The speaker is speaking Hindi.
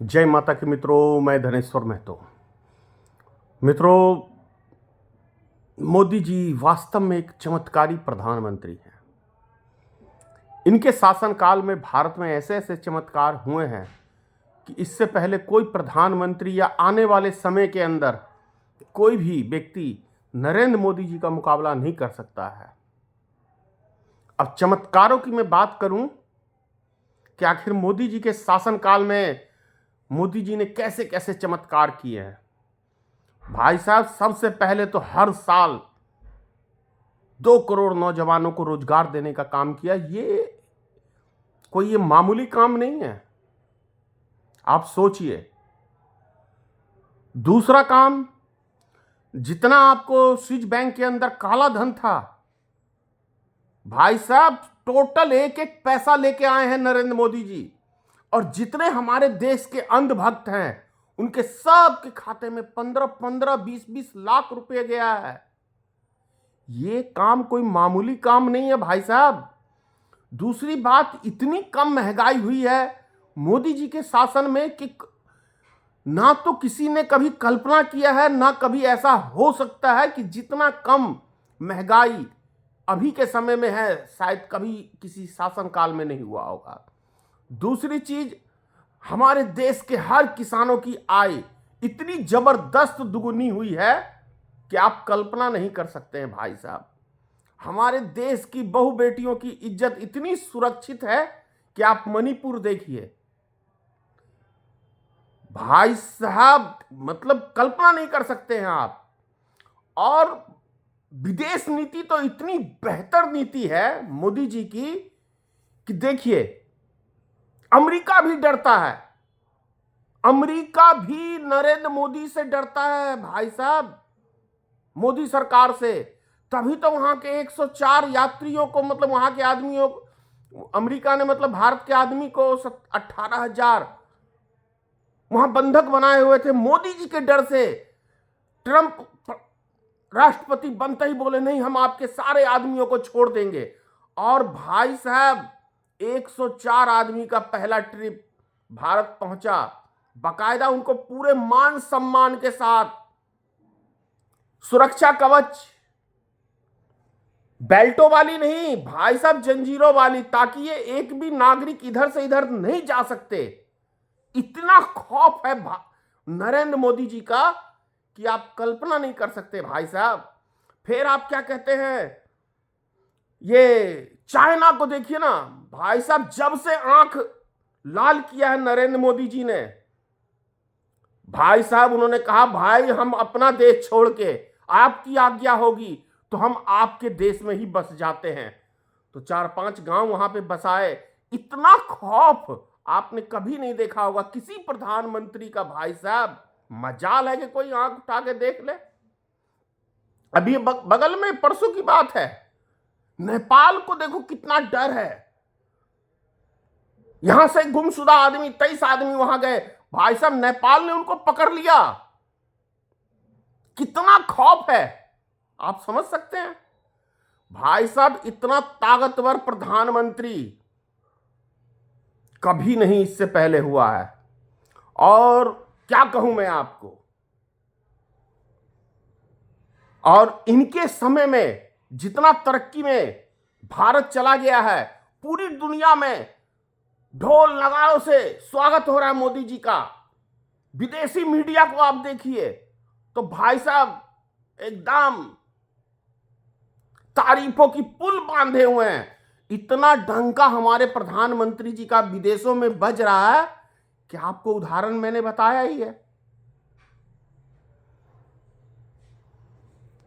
जय माता की मित्रों, मैं धनेश्वर महतो। मित्रों, मोदी जी वास्तव में एक चमत्कारी प्रधानमंत्री हैं। इनके शासनकाल में भारत में ऐसे ऐसे चमत्कार हुए हैं कि इससे पहले कोई प्रधानमंत्री या आने वाले समय के अंदर कोई भी व्यक्ति नरेंद्र मोदी जी का मुकाबला नहीं कर सकता है। अब चमत्कारों की मैं बात करूं कि आखिर मोदी जी के शासनकाल में मोदी जी ने कैसे कैसे चमत्कार किए हैं। भाई साहब, सबसे पहले तो हर साल 2 करोड़ नौजवानों को रोजगार देने का काम किया। ये मामूली काम नहीं है, आप सोचिए। दूसरा काम, जितना आपको स्विच बैंक के अंदर काला धन था, भाई साहब टोटल एक एक पैसा लेके आए हैं नरेंद्र मोदी जी। और जितने हमारे देश के अंधभक्त हैं, उनके सब के खाते में 15-15, 20-20 लाख रुपए गया है। ये काम कोई मामूली काम नहीं है भाई साहब। दूसरी बात, इतनी कम महंगाई हुई है मोदी जी के शासन में कि ना तो किसी ने कभी कल्पना किया है, ना कभी ऐसा हो सकता है कि जितना कम महंगाई अभी के समय में है, शायद कभी किसी शासनकाल में नहीं हुआ होगा। दूसरी चीज, हमारे देश के हर किसानों की आय इतनी जबरदस्त दुगुनी हुई है कि आप कल्पना नहीं कर सकते हैं भाई साहब। हमारे देश की बहु बेटियों की इज्जत इतनी सुरक्षित है कि आप मणिपुर देखिए भाई साहब, मतलब कल्पना नहीं कर सकते हैं आप। और विदेश नीति तो इतनी बेहतर नीति है मोदी जी की कि देखिए, अमेरिका भी डरता है। अमेरिका भी नरेंद्र मोदी से डरता है भाई साहब, मोदी सरकार से। तभी तो वहां के 104 यात्रियों को, मतलब वहां के आदमियों को, अमेरिका ने मतलब भारत के आदमी को 18,000 वहां बंधक बनाए हुए थे मोदी जी के डर से। ट्रंप राष्ट्रपति बनते ही बोले नहीं, हम आपके सारे आदमियों को छोड़ देंगे। और भाई साहब 104 आदमी का पहला ट्रिप भारत पहुंचा, बकायदा उनको पूरे मान सम्मान के साथ, सुरक्षा कवच, बेल्टों वाली नहीं भाई साहब, जंजीरों वाली, ताकि ये एक भी नागरिक इधर से इधर नहीं जा सकते। इतना खौफ है नरेंद्र मोदी जी का कि आप कल्पना नहीं कर सकते भाई साहब। फिर आप क्या कहते हैं, ये चाइना को देखिए ना भाई साहब, जब से आंख लाल किया है नरेंद्र मोदी जी ने, भाई साहब उन्होंने कहा भाई हम अपना देश छोड़ के, आपकी आज्ञा होगी तो हम आपके देश में ही बस जाते हैं। तो 4-5 गांव वहां पे बसाए। इतना खौफ आपने कभी नहीं देखा होगा किसी प्रधानमंत्री का भाई साहब। मजाल है कि कोई आंख उठा के देख ले। अभी बगल में परसों की बात है, नेपाल को देखो कितना डर है। यहां से गुमशुदा आदमी 23 आदमी वहां गए, भाई साहब नेपाल ने उनको पकड़ लिया। कितना खौफ है आप समझ सकते हैं भाई साहब। इतना ताकतवर प्रधानमंत्री कभी नहीं इससे पहले हुआ है। और क्या कहूं मैं आपको, और इनके समय में जितना तरक्की में भारत चला गया है, पूरी दुनिया में ढोल नगाड़ों से स्वागत हो रहा है मोदी जी का। विदेशी मीडिया को आप देखिए तो भाई साहब एकदम तारीफों की पुल बांधे हुए हैं। इतना डंका हमारे प्रधानमंत्री जी का विदेशों में बज रहा है कि आपको उदाहरण मैंने बताया ही है।